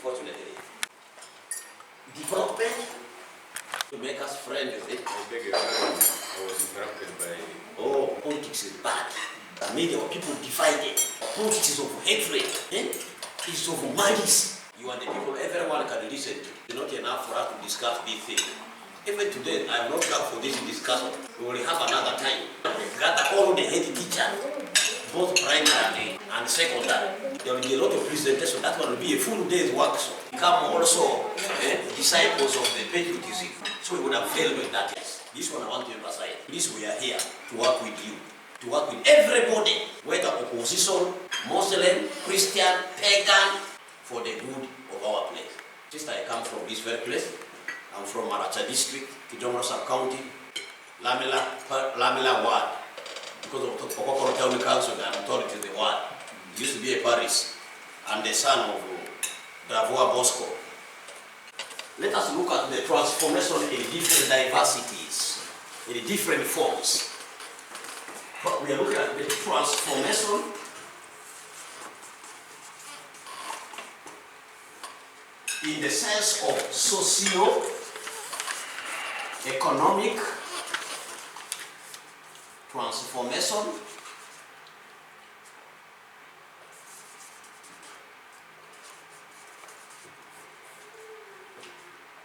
unfortunately. Development to make us friends, is it? I beg your pardon. I was interrupted by... Oh, politics is bad. That made our people divided. Politics is of hatred. It's of malice. You are the people everyone can listen to. It's not enough for us to discuss this thing. Even today, I am not come for this discussion. We will have another time. Gather all the head teachers, both primary and secondary. There will be a lot of presentation. That one will be a full day's workshop. Come also disciples of the patriotism. So we would have failed with that. Yes. This one I want to emphasize. Please, we are here to work with you. To work with everybody, whether opposition, Muslim, Christian, pagan, for the good of our place. Sister, I come from this very place. I'm from Maracha district, Kijomrosa County, Lamela ward. Because of Pokokoro Town Council, I'm told it is the ward. It used to be a parish, and the son of Arua Bosco. Let us look at the transformation in different diversities, in different forms. But we are looking at the transformation in the sense of socio-economic transformation,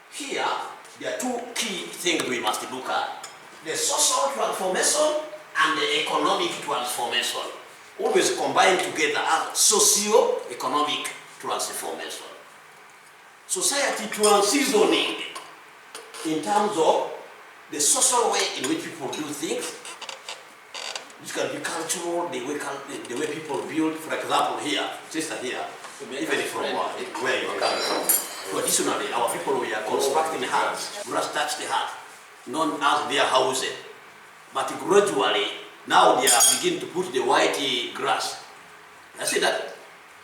here there are two key things we must look at: the social transformation and the economic transformation, always combined together as socio-economic transformation. Society transitioning in terms of the social way in which people do things. This can be cultural, the way people build. For example, here, sister here, even from where you are coming from. Traditionally, our people were constructing huts, grass thatched hut, known as their housing. But gradually, now they are beginning to put the white grass. I see that.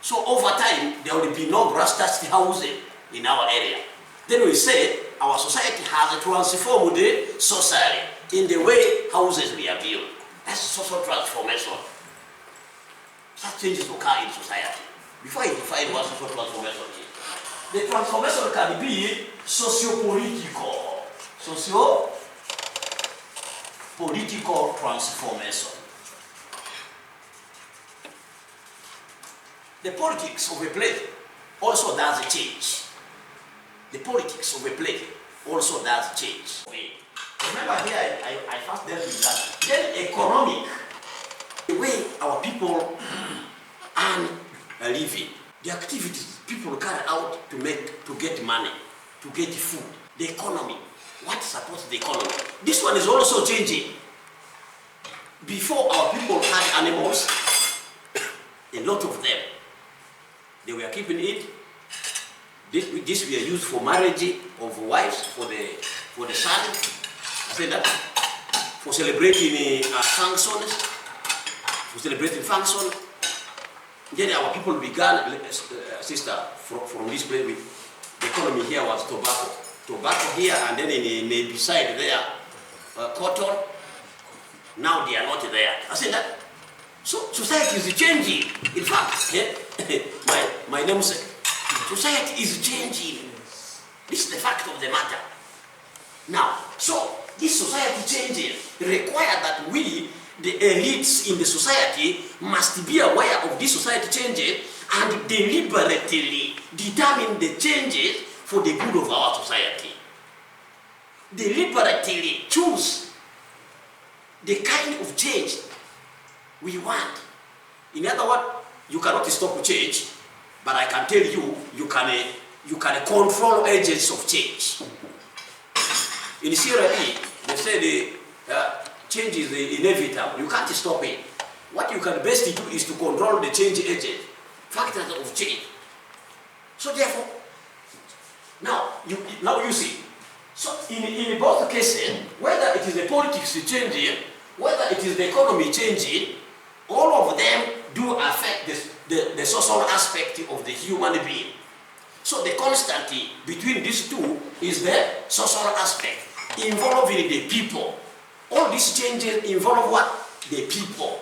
So over time, there will be no grass thatched housing in our area. Then we say our society has transformed socially in the way houses were built. That's social transformation. Such changes occur in society. Before I define what social transformation is, the transformation can be socio-political. Socio-political transformation. The politics of a place also does a change. The politics of a place also does change. Remember here, I first dealt with that. Then economic, the way our people earn a living, the activities people carry out to get money, to get food, the economy, what supports the economy. This one is also changing. Before our people had animals, a lot of them, they were keeping it. This were used for marriage of wives, for the son. I said that for celebrating functions, Then our people began, sister, from this place. The economy here was tobacco here, and then beside there, cotton. Now they are not there. I said that. So society is changing. In fact, my namesake. Society is changing. This is the fact of the matter. Now, so this society changing requires that we, the elites in the society, must be aware of this society changing and deliberately determine the changes for the good of our society. Deliberately choose the kind of change we want. In other words, you cannot stop change, but I can tell you, you can control agents of change. In Sierra Leone, they say the change is inevitable. You can't stop it. What you can best do is to control the change agent, factors of change. So therefore, now you see. So in both cases, whether it is the politics changing, whether it is the economy changing, all of them do affect the social aspect of the human being. So the constant between these two is the social aspect, involving the people. All these changes involve what? The people.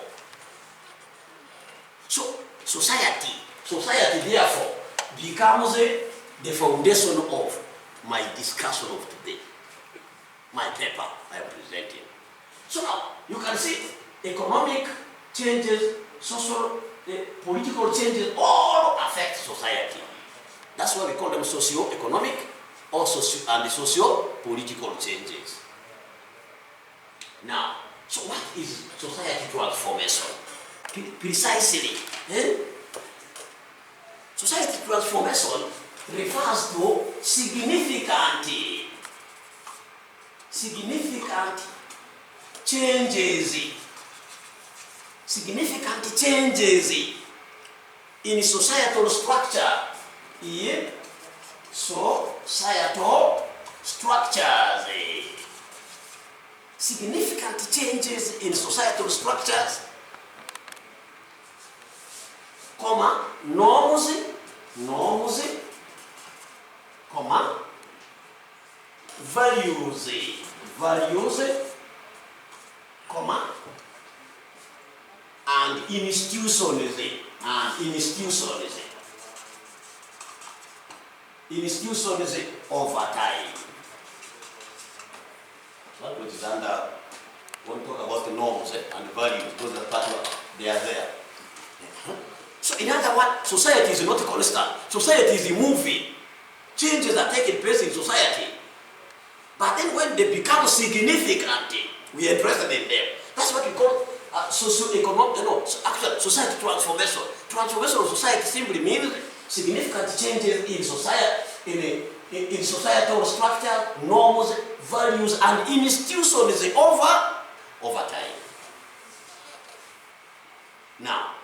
So society therefore becomes the foundation of my discussion of today, my paper I am presenting. So now, you can see economic changes, social, political changes, all affect society. That's why we call them socio-economic or socio-political changes. Now, so what is society transformation? Precisely, society transformation refers to significant changes in societal structure. Societal structures. Significant changes in societal structures, norms, values, and institutions, over time. That which is under, when we talk about the norms and the values, those are part of, they are there. So in other words, society is not a constant. Society is moving. Changes are taking place in society. But then when they become significant, we are interested in them. That's what we call socio-economic, actually society transformation. Transformation of society simply means significant changes in society, in societal structure, norms, values, and institutions over time. Now,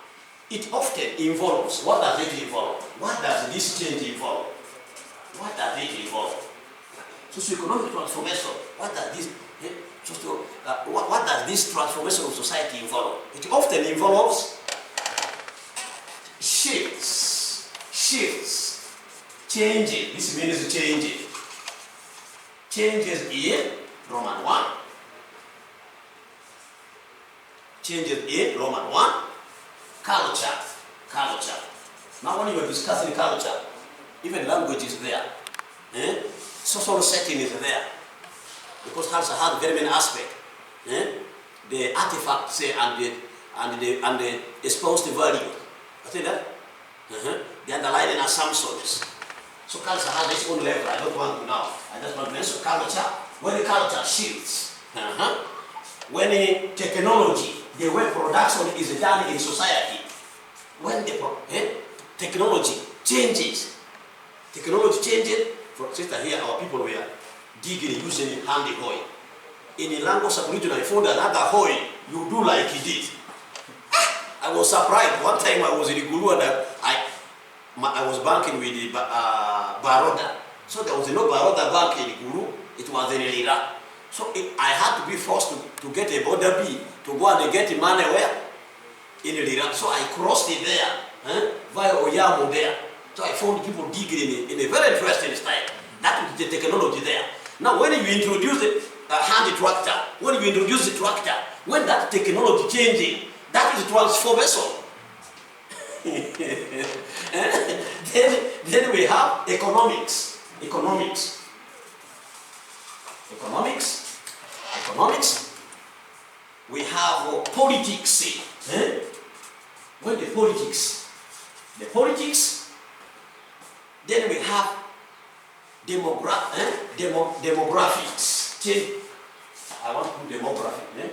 it often involves, what does it involve? What does this change involve? What does it involve? Socio-economic transformation, what does this transformation of society involve? It often involves shifts, changes. This means changes. Changes in Roman 1. Changes in Roman 1. Culture. Now when you are discussing culture, even language is there. Social setting is there. Because culture has very many aspects. The artifacts and the exposed value. I think that? The underlying assumptions. So culture has its own level. I don't want to now. I just want to mention culture. When the culture shifts, when the technology, the way production is done in society, when the technology changes, for instance here our people were digging using hand hoe. In the language Aboriginal, I found another hoe, you do like he did. I was surprised. One time I was in Gulu and I was banking with the Baroda. So there was no Baroda bank in Gulu, it was in Lira. So I had to be forced to get a border B to go and get money where? In Lira. So I crossed it there, via Oyamo there. So I found people digging in a very interesting style. That is the technology there. Now when you introduce a hand tractor, when you introduce the tractor, when that technology changing, that is transformation. Then we have economics. We have politics. When the politics, then we have demographics. I want to do demographic.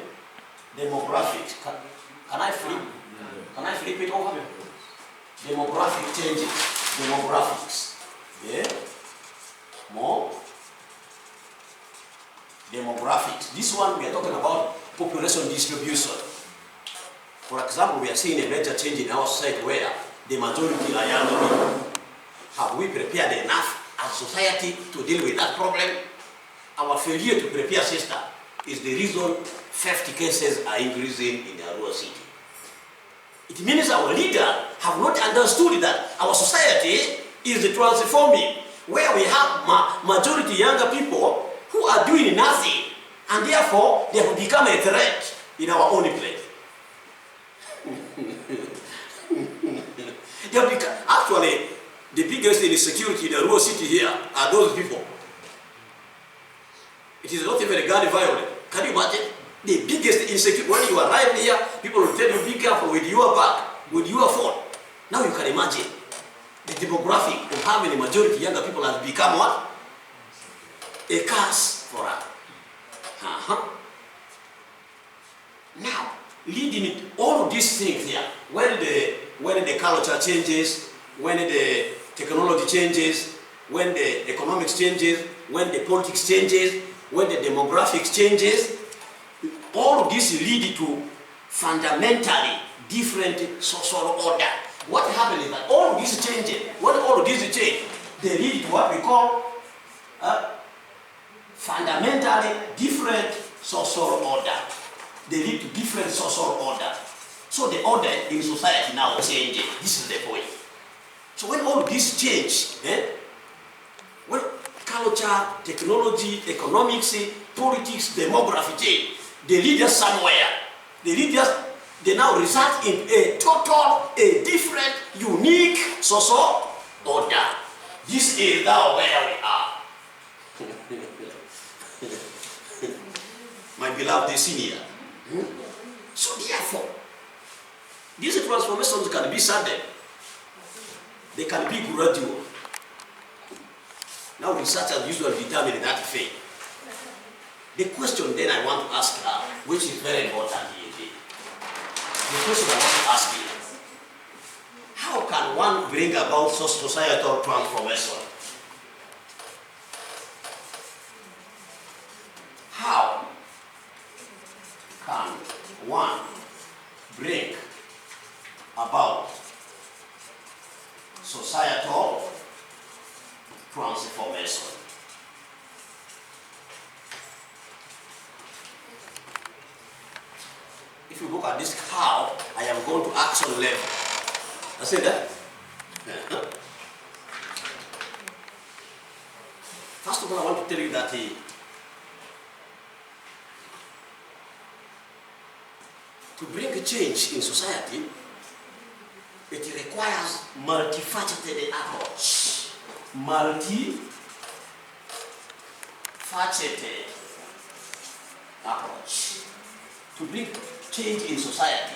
Demographics. Can I flip? Can I flip it over? Demographic changes. Demographics. Yeah. More. Demographics. This one we are talking about population distribution. For example, we are seeing a major change in our society where the majority are young people. Have we prepared enough as society to deal with that problem? Our failure to prepare system is the reason 50 cases are increasing in the Arua city. It means our leaders have not understood that our society is transforming, where we have majority younger people who are doing nothing, and therefore they have become a threat in our own place. Actually, The biggest insecurity in the Arua city here are those people. It is not even a gun violence. Can you imagine? The biggest insecurity, when you arrive here, people will tell you, be careful with your bag, with your phone. Now you can imagine the demographic of how many majority younger people have become what? A curse for us. Now, leading it, all of these things here, when the culture changes, when the technology changes, when the economics changes, when the politics changes, when the demographics changes, all of this lead to fundamentally different social order. What happens is that all of these changes, when all of these change, they lead to what we call fundamentally different social order. They lead to different social order. So the order in society now changes. This is the point. So when all this change, when culture, technology, economics, politics, demography change, they lead us somewhere. They now result in a total, a different, unique social order. This is now where we are. My beloved senior. So therefore, these transformations can be sudden. They can be gradual. Now researchers usually determine that fate. The question then I want to ask her, which is very important indeed. The question I want to ask is, how can one bring about societal transformation? How can one bring about societal transformation? If you look at this how, I am going to action level. I say that? First of all, I want to tell you that to bring a change in society, it requires multifaceted approach. Multifaceted approach. To bring change in society,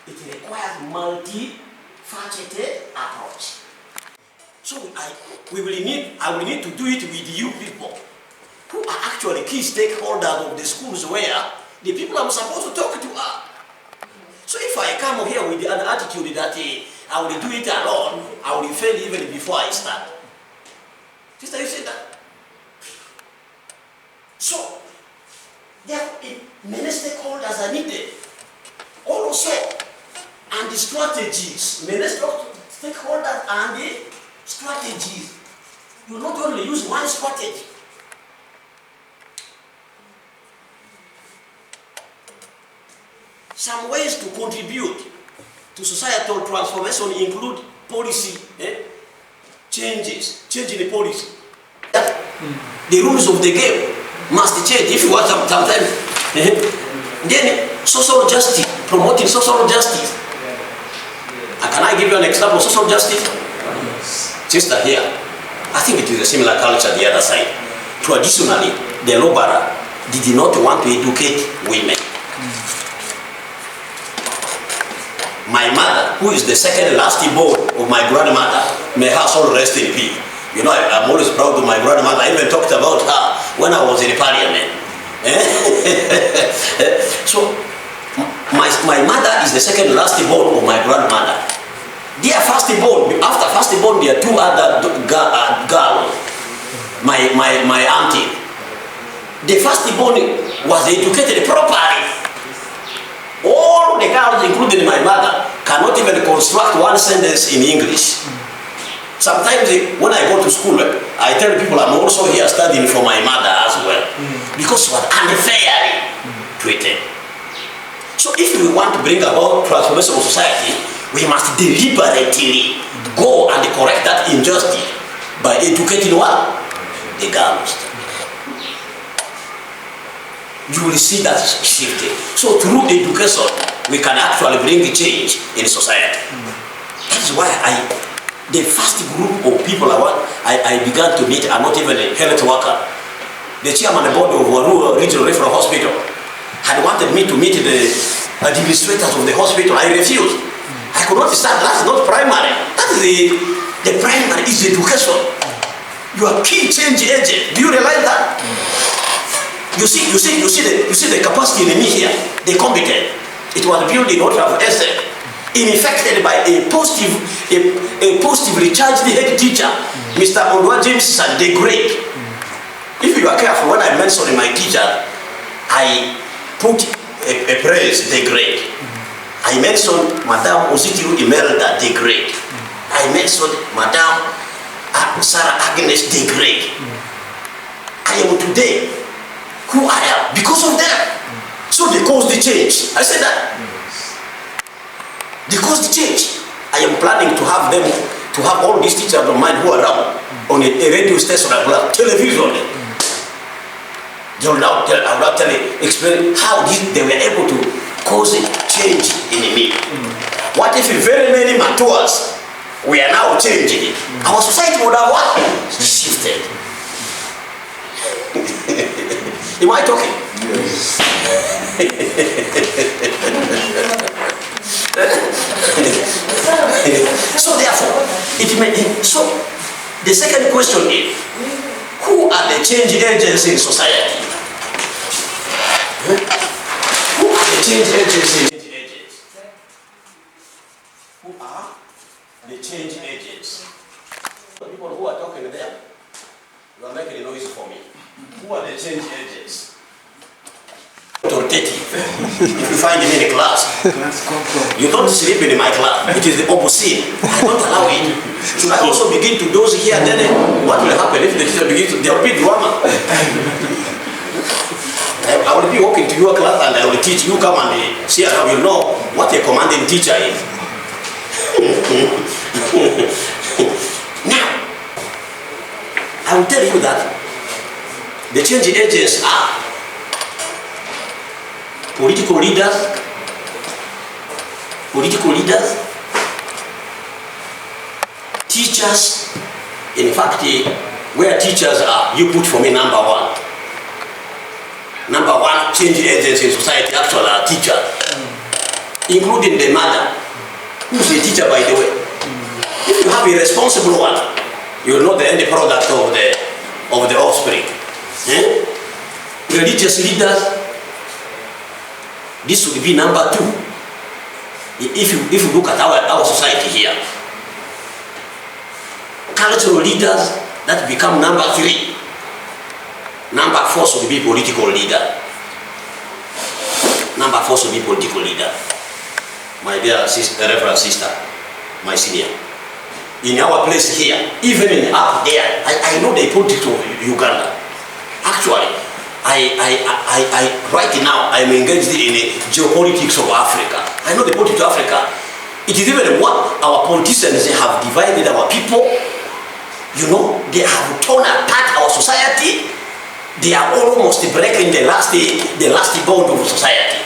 it requires multifaceted approach. So I will need to do it with you people, who are actually key stakeholders of the schools where the people I'm supposed to talk to are. So if I come here with an attitude that I will do it alone, I will fail even before I start. Sister, you say that? So, therefore, many stakeholders are needed. Also, and the strategies, many stakeholders and the strategies. You not only use one strategy. Some ways to contribute to societal transformation include policy changes, change in the policy. The rules of the game must change if you want sometimes. Then social justice, promoting social justice. And can I give you an example of social justice? Sister here, I think it is a similar culture the other side. Traditionally, the Lobara did not want to educate women. My mother, who is the second last born of my grandmother, may her soul rest in peace. You know, I'm always proud of my grandmother. I even talked about her when I was in parliament. So, my mother is the second last born of my grandmother. Their first born, after first born, there are two other girls. My auntie. The first born was educated properly. All the girls, including my mother, cannot even construct one sentence in English. Sometimes when I go to school, I tell people I'm also here studying for my mother as well, because she was unfairly treated. So if we want to bring about transformation of society, we must deliberately go and correct that injustice by educating what? The girls. You will see that shifting. So through education, we can actually bring the change in society. That is why The first group of people I began to meet are not even a health worker. The chairman of the board of Arua Regional Referral Hospital had wanted me to meet the administrators of the hospital. I refused. I could not start. That's not primary. That is the primary is education. You are key change agent. Do you realize that? You see the capacity in me here, the competent. It was built in order of essence, infected by a positively charged head teacher, Mr. Arua Jameson, the great. If you are careful, when I mention my teacher, I put a praise, the great. I mentioned Madame Ositiru Imelda, the great. I mentioned Madame Sarah Agnes, the great. I am today who I am because of them. So they caused the change. I said that. They caused the change. I am planning to have them, to have all these teachers of mine who are around on a radio station, television. They will now explain how they were able to cause a change in me. What if very many Matuas we are now changing it? Our society would have what? Shifted. Am I talking? Yes. So therefore, so the second question is, who are the change agents in society? Who are the change agents? Who are the change agents? The people who are talking there, you are making a noise for me. Who are the change agents? Authoritative. If you find me in a class, you don't sleep in my class. It is the opposite. I don't allow it. Should I also begin to doze here and then what will happen if the teacher begins to, there will be drama. I will be walking to your class and I will teach you, come and see how you know what a commanding teacher is. Now, I will tell you that the change agents are political leaders, teachers. In fact, where teachers are, you put for me number one. Number one change agents in society actually are teachers, including the mother, who's a teacher by the way. If you have a responsible one, you will know the end product of the offspring. Religious leaders, this would be number two. If you look at our society here, cultural leaders, that become number three. Number four should be political leader. Number four should be political leader. My dear sister, Reverend sister, my senior. In our place here, even in up there, I know the politics of Uganda. Actually, right now, I'm engaged in the geopolitics of Africa. I know the politics of Africa. It is even what our politicians have divided our people. You know, they have torn apart our society. They are almost breaking the last bond of society.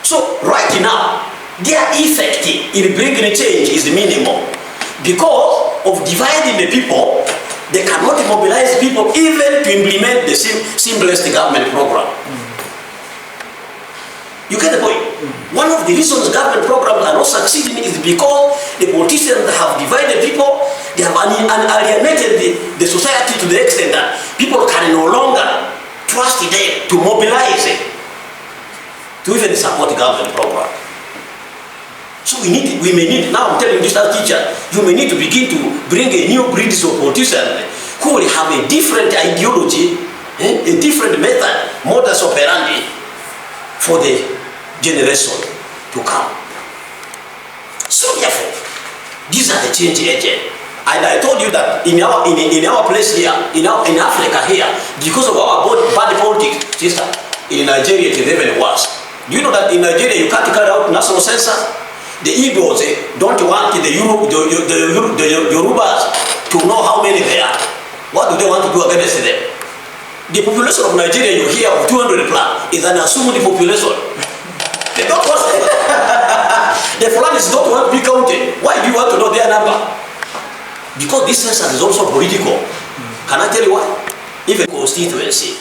So right now, their effect in bringing change is minimum. Because of dividing the people, they cannot mobilize people even to implement the simplest government program. You get the point? One of the reasons government programs are not succeeding is because the politicians have divided people. They have alienated the society to the extent that people can no longer trust them to mobilize it, to even support the government program. So we may need, now I'm telling you this as teacher, you may need to begin to bring a new breed of politicians who will have a different ideology, a different method, modus operandi for the generation to come. So therefore, these are the change agents. And I told you that in our place here, in Africa here, because of our bad politics, sister, in Nigeria it is even worse. Do you know that in Nigeria you can't carry out national census? The Igbos don't want the Yorubas to know how many they are. What do they want to do against them? The population of Nigeria you hear of 200 plus is an assumed population. They don't want the Fulanis don't want to be counted. Why do you want to know their number? Because this census is also political. Can I tell you why? Even constituency,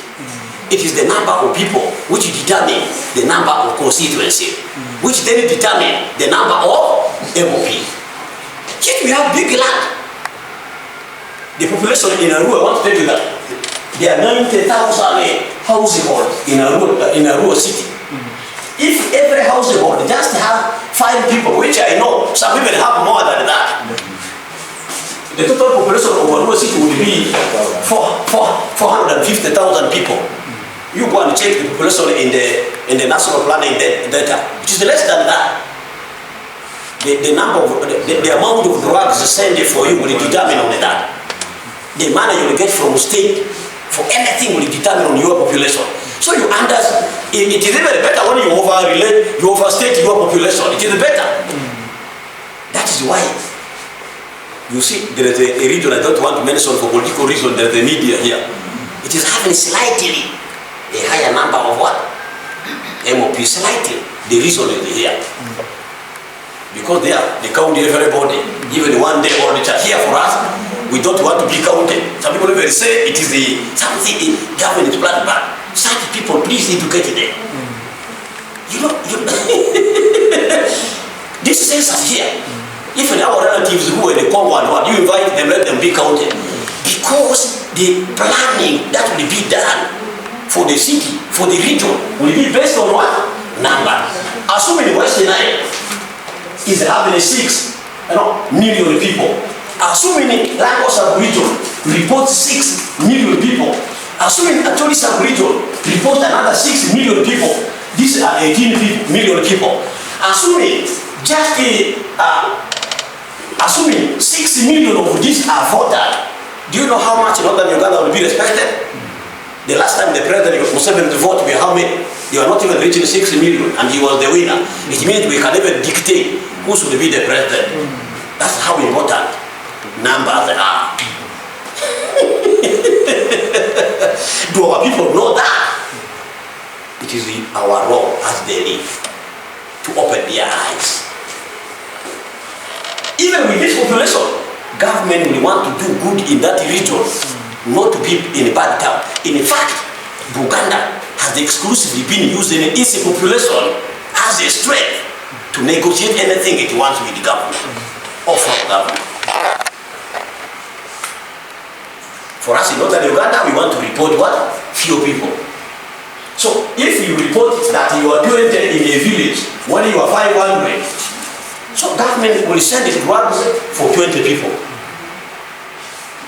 it is the number of people which determine the number of constituency, which then determine the number of MOP. Yet we have big land. The population in Arua, I want to tell you that there are 90,000 households in Arua city. If every household just have 5 people, which I know some even have more than that, the total population of Arua city would be 450,000 people. You go and check the population in the national planning data, which is less than that. The number of the amount of drugs sent for you will determine on that. The money you will get from state for anything will determine on your population. So you understand, it is even better when you overstate your population. It is better. That is why you see there is a region I don't want to mention for political reason. There is a media here. It is having slightly a higher number of what? MOP, slightly. The reason is here. Because they count everybody, even one day all the time. Here for us, we don't want to be counted. Some people even say it is something in government plan, but such people, please educate them. You know, this census here, even our relatives who are in the Congo and what, you invite them, let them be counted. Because the planning that will be done for the city, for the region, will be based on what? Number. Assuming Western Nile is having 6 million people. Assuming Lagos sub-region reports 6 million people. Assuming Acholi sub-region reports another 6 million people. These are 18 million people. Assuming just assuming 6 million of these are voted, do you know how much Northern Uganda will be respected? The last time the president Museveni voted, how many? They were not even reaching 6 million, and he was the winner. It means we can even dictate who should be the president. That's how important numbers are. Do our people know that? It is our role as they live to open their eyes. Even with this population, government will want to do good in that region, not to be in a bad town. In fact, Uganda has exclusively been using its population as a strength to negotiate anything it wants with the government or from government. For us in Northern Uganda, we want to report what? Few people. So if you report that you are 20 in a village when you are 500, so government will send it drugs for 20 people.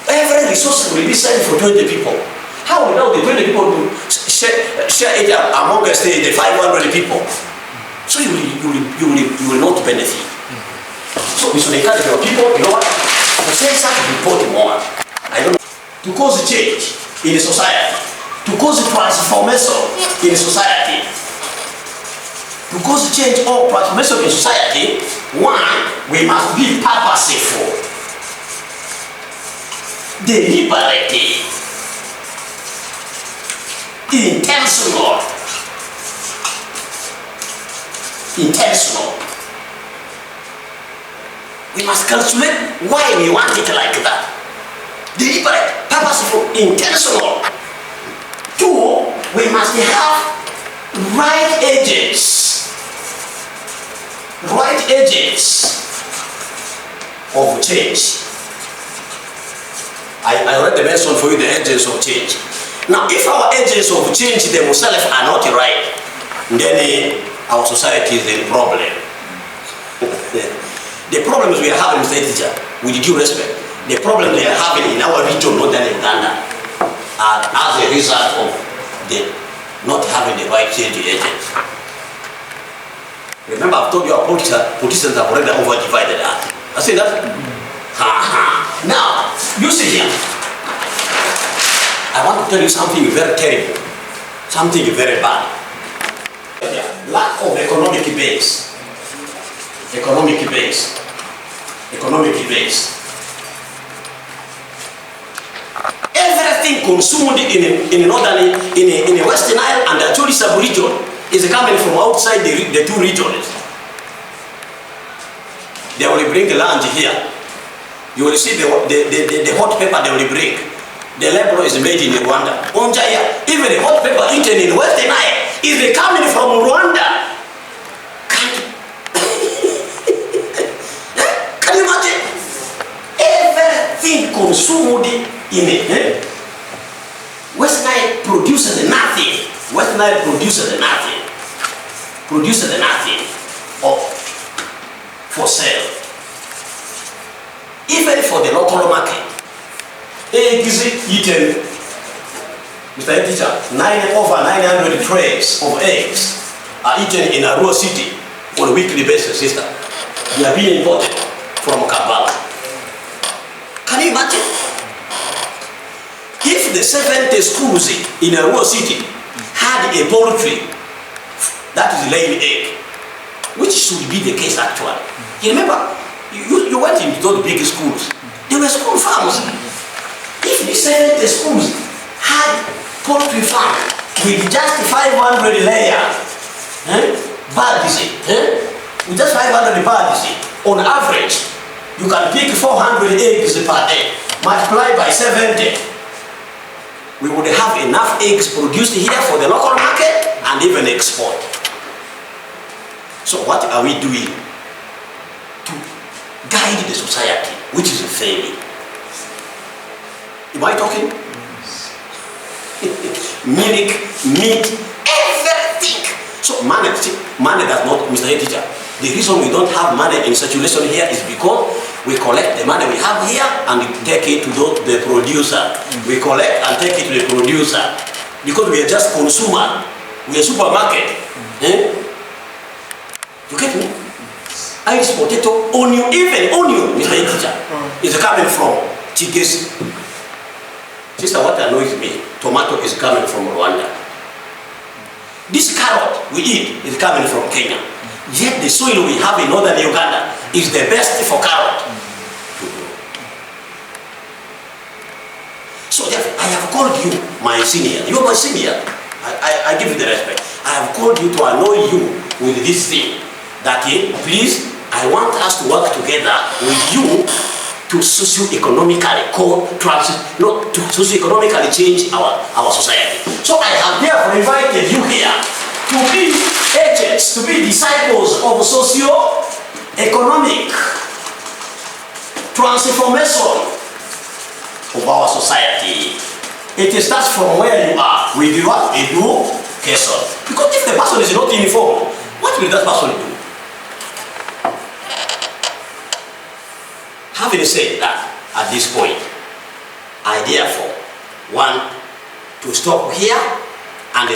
Every resource will be sent for 20 people. How will now the 20 people share it amongst the 500 people? So you will not benefit. So we should encourage our people, you know what? To say such report more. I don't know. To cause change in the society. To cause transformation in the society. To cause change or transformation in society, one, we must be purposeful, deliberate, intentional. We must calculate why we want it like that. Deliberate, purposeful, intentional. Two, we must have right agents of change. I already mentioned for you the agents of change. Now, if our agents of change themselves are not right, then our society is in problem. The problems we are having, Mr. Teacher, with due respect, the problems we are having in our region, Northern Uganda, are as a result of the not having the right change agents. Remember, I've told you our politicians have already over-divided us. I say that? Now, you see here, I want to tell you something very terrible, something very bad. Lack of economic base. Everything consumed in northern, in the Western Nile and the Acholi sub-region is coming from outside the two regions. They will bring the land here. You will see the hot pepper they will bring. The label is made in Rwanda. Even the hot pepper eaten in Western Nile is coming from Rwanda. Can you imagine? Everything consumed in it. Western Nile produces nothing. Western Nile produces nothing. Produces nothing for sale. Even for the local market. Eggs eaten, Mr. Headteacher, over 900 trays of eggs are eaten in Arua city on a weekly basis, sister. They are being imported from Kampala. Can you imagine? If the 70 schools in Arua city had a poultry that is laying egg, which should be the case actually. You remember, you went into those big schools. They were school farms. If the 70 schools had poultry farm with just 500 layers, birds, with just 500 birds, on average, you can pick 400 eggs per day. Multiply by 70. We would have enough eggs produced here for the local market and even export. So what are we doing to guide the society, which is failing? Am I talking? Milk, meat, everything. So money does not, Mr. Headteacher. The reason we don't have money in circulation here is because we collect the money we have here and take it to the producer. We collect and take it to the producer because we are just consumer. We are supermarket. You get me? Irish potato, onion, even onion, Mr. Headteacher, is coming from Chigesi. Sister, what annoys me, tomato is coming from Rwanda. This carrot we eat is coming from Kenya. Yet the soil we have in northern Uganda is the best for carrot. So therefore, I have called you my senior. You are my senior. I give you the respect. I have called you to annoy you with this thing. That please, I want us to work together with you to socio-economically change our society. So I have therefore invited you here to be agents, to be disciples of socio-economic transformation of our society. It starts from where you are, with your education. Because if the person is not informed, what will that person do? Having said that, at this point, I therefore want to stop here and